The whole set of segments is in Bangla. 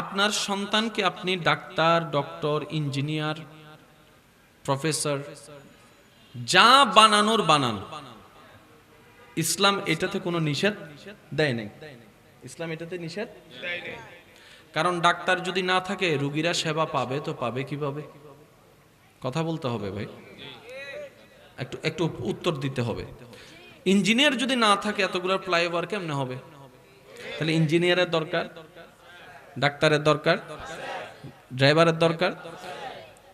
আপনার সন্তানকে আপনি ডাক্তার, ডক্টর, ইঞ্জিনিয়ার, প্রফেসর যা বানানোর বানান, ইসলাম এটাতে কোনো নিষেধ দেয় নাই। ইসলাম এটাতে নিষেধ দেয় নাই। কারণ ডাক্তার যদি না থাকে রোগীরা সেবা পাবে তো পাবে কিভাবে? কথা বলতে হবে ভাই, একটু একটু উত্তর দিতে হবে। ইঞ্জিনিয়ার যদি না থাকে এতগুলো ফ্লাইওভার কেমনে হবে? তাহলে ইঞ্জিনিয়ারের দরকার, ডাক্তারের দরকার, ড্রাইভারের দরকার,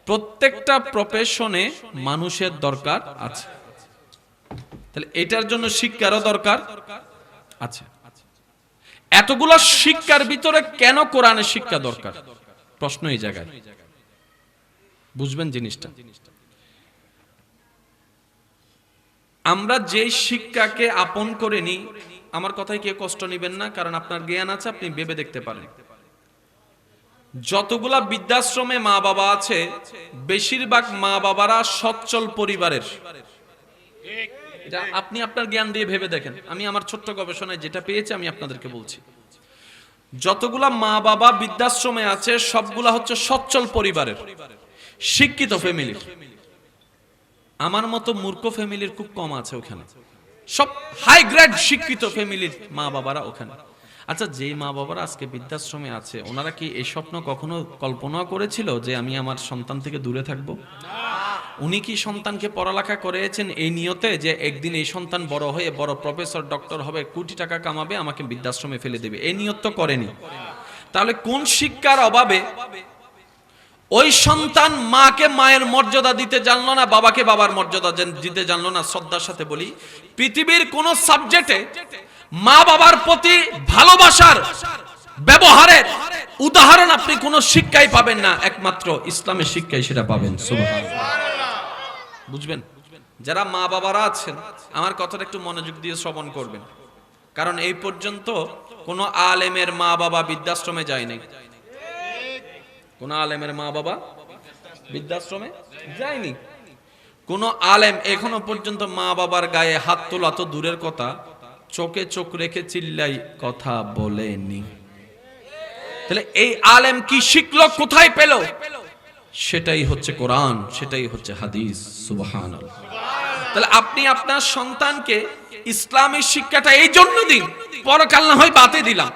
প্রত্যেকটা প্রফেশনে মানুষের দরকার আছে। তাহলে এটার জন্য শিক্ষারও দরকার আছে। এতগুলো শিক্ষার ভিতরে কেন কোরআনের শিক্ষা দরকার? প্রশ্ন এই জায়গায়, বুঝবেন জিনিসটা। আমরা যে শিক্ষাকে আপন করে নিই, আমার কথায় কেউ কষ্ট নেবেন না, কারণ আপনার জ্ঞান আছে, আপনি ভেবে দেখতে পারেন। যতগুলা বৃদ্ধাশ্রমে মা বাবা আছে, বেশিরভাগ মা বাবারা সচ্ছল পরিবারের। এটা আপনি আপনার জ্ঞান দিয়ে ভেবে দেখেন। আমি আমার ছোট্ট গবেষণায় যেটা পেয়েছি আমি আপনাদেরকে বলছি। যতগুলা মা বাবা বৃদ্ধাশ্রমে আছে সবগুলা হচ্ছে সচ্ছল পরিবারের, শিক্ষিত ফ্যামিলির। আমার মতো মূর্খ ফ্যামিলির খুব কম আছে ওখানে, সব হাই গ্রেড শিক্ষিত ফ্যামিলির মা বাবারা ওখানে। আচ্ছা, যে মা বাবারা আজকে বৃদ্ধাশ্রমে আছে ওনারা কি এই স্বপ্ন কখনো কল্পনা করেছিল যে আমি আমার সন্তান থেকে দূরে থাকব? উনি কি সন্তানকে পড়ালেখা করেছেন এই নিয়তে যে একদিন এই সন্তান বড় হয়ে বড় প্রফেসর, ডক্টর হবে, কোটি টাকা কামাবে, আমাকে বৃদ্ধাশ্রমে ফেলে দেবে? এই নিয়ত তো করেনি। তাহলে কোন শিক্ষার অভাবে ওই সন্তান মাকে মায়ের মর্যাদা দিতে জানলো না, বাবাকে বাবার মর্যাদা দিতে জানলো না? শ্রদ্ধার সাথে বলি, পৃথিবীর কোন সাবজেক্টে মা বাবার প্রতি ভালোবাসার ব্যবহারের উদাহরণ আপনি কোন শিক্ষাই পাবেন না, একমাত্র ইসলামের শিক্ষায় সেটা পাবেন। সুবহানাল্লাহ। বুঝবেন? যারা মা বাবারা আছেন আমার কথাটা একটু মনোযোগ দিয়ে শ্রবণ করবেন, কারণ এই পর্যন্ত কোন আলেমের মা বাবা বৃদ্ধাশ্রমে যায় নাই। কোন আলেমের মা বাবা বৃদ্ধাশ্রমে যায়নি। কোন আলেম এখনো পর্যন্ত মা বাবার গায়ে হাত তোলা তো দূরের কথা, চোখে চোখ রেখে চিল্লাই কথা বলেনি। তাহলে এই আলেম কি শিখলো, কোথায় পেল? সেটাই হচ্ছে কোরআন, সেটাই হচ্ছে হাদিস। সুবহানাল্লাহ। তাহলে আপনি আপনার সন্তানকে ইসলামের শিক্ষাটা এই জন্য দিন, পরকাল না হয় বাতে দিলাম,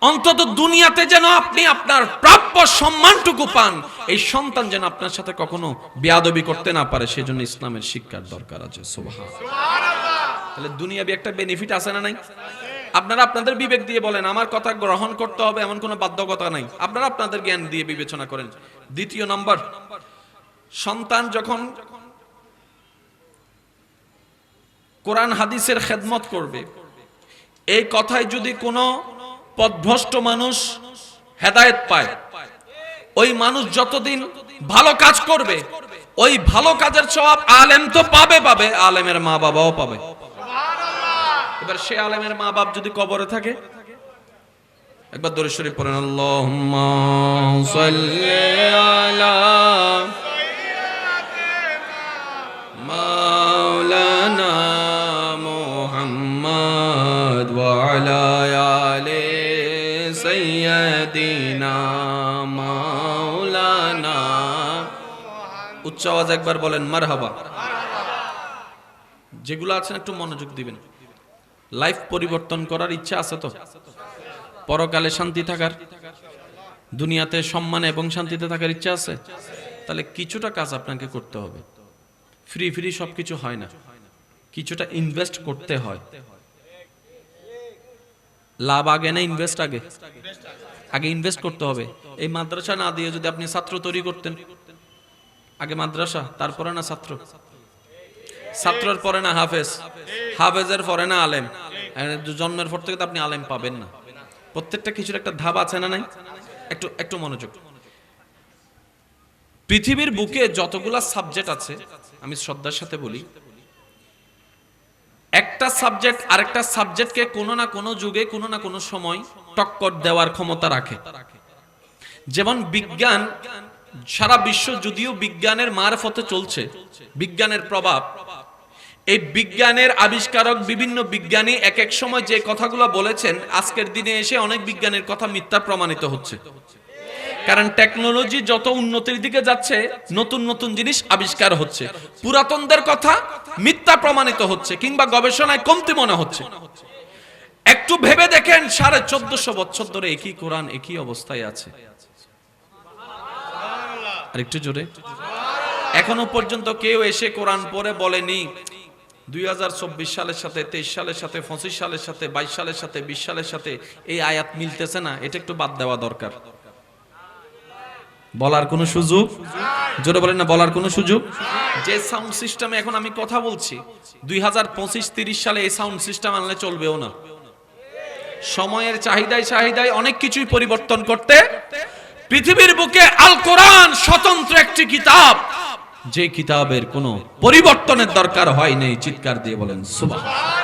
অন্তত দুনিয়াতে যেন আপনি আপনার প্রাপ্য সম্মানটুকু পান, এই সন্তান যেন আপনার সাথে কখনো বেয়াদবি করতে না পারে, সেজন্য ইসলামের শিক্ষার দরকার আছে। সুবহানাল্লাহ। তাহলে দুনিয়াবি একটা বেনিফিট আছে না নাই? আপনারা আপনাদের বিবেক দিয়ে বলেন, আমার কথা গ্রহণ করতে হবে এমন কোনো বাধ্যকতা নাই, আপনারা আপনাদের জ্ঞান দিয়ে বিবেচনা করেন। দ্বিতীয় নাম্বার, সন্তান যখন কোরআন হাদিসের খেদমত করবে, এই কথায় যদি কোনো পথভ্রষ্ট মানুষ হেদায়েত পায়, ওই মানুষ যতদিন ভালো কাজ করবে ওই ভালো কাজের সওয়াব আলেম তো পাবে, আলেমের মা বাবাও পাবে। এবার সে আলেমের মা বাপ যদি কবরে থাকে, একবার দরুদ শরীফ পড়েন, আল্লাহুম্মা সাল্লি আলা মাওলানা মুহাম্মদ ওয়া আলা আলি সাইয়্যিদিনা মাওলানা। উচ্চ আওয়াজ একবার বলেন মারহাবা। যেগুলো আছেন একটু মনোযোগ দিবেন। লাইফ পরিবর্তন করার ইচ্ছা আছে তো? পরকালে শান্তি থাকার, দুনিয়াতে সম্মান এবং শান্তিতে থাকার ইচ্ছা আছে? তাহলে কিছুটা কাজ আপনাকে করতে হবে। ফ্রি ফ্রি সবকিছু হয় না, কিছুটা ইনভেস্ট করতে হয়। লাভ আগে না ইনভেস্ট আগে? আগে ইনভেস্ট করতে হবে। এই মাদ্রাসা না দিয়ে যদি আপনি ছাত্র তৈরি করতেন, আগে মাদ্রাসা তারপরে না ছাত্র, ছাত্রের পরে না হাফেজ, হাফেজের পরে না আলেম। জন্মের পর থেকে তো আপনি আলেম পাবেন না। প্রত্যেকটা কিছুর একটা ধাপ আছে না নাই? একটু একটু মনোযোগ। পৃথিবীর বুকে যতগুলা সাবজেক্ট আছে, আমি শ্রদ্ধার সাথে বলি, একটা সাবজেক্ট আরেকটা সাবজেক্টকে কোনো না কোনো যুগে কোনো না কোনো সময় টক্কর দেওয়ার ক্ষমতা রাখে। যেমন বিজ্ঞান, সারা বিশ্ব যদিও বিজ্ঞানের মারফতে চলছে, বিজ্ঞানের প্রভাব, এই বিজ্ঞানের আবিষ্কারক বিভিন্ন বিজ্ঞানী এক এক সময় যে কথাগুলো বলেছেন, আজকের দিনে এসে অনেক বিজ্ঞানের কথা মিথ্যা প্রমাণিত হচ্ছে। কারণ টেকনোলজি যত উন্নতির দিকে যাচ্ছে, নতুন নতুন জিনিস আবিষ্কার হচ্ছে, পুরাতনদের কথা মিথ্যা প্রমাণিত হচ্ছে কিংবা গবেষণায় কমতি মনে হচ্ছে। একটু ভেবে দেখেন, 1450 বছর ধরে একই কোরআন একই অবস্থায় আছে। আর একটু জোরে, এখনো পর্যন্ত কেউ এসে কোরআন পড়ে বলেনি 2024 সালের সাথে, 23 সালের সাথে, 25 সালের সাথে, 22 সালের সাথে, 20 সালের সাথে এই আয়াত মিলতেছে না, এটা একটু বাদ দেওয়া দরকার। বলার কোনো সুযোগ, জোরে বলেন না, বলার কোনো সুযোগ। যে সাউন্ড সিস্টেমে এখন আমি কথা বলছি, 2025-30 সালে এই সাউন্ড সিস্টেম আনলে চলবেও না। সময়ের চাহিদায় অনেক কিছুই পরিবর্তন করতে, পৃথিবীর বুকে আল কোরআন স্বতন্ত্র একটি কিতাব, যে কিতাবের কোনো পরিবর্তনের দরকার হয় নাই। চিৎকার দিয়ে বলেন সুবহানাল্লাহ।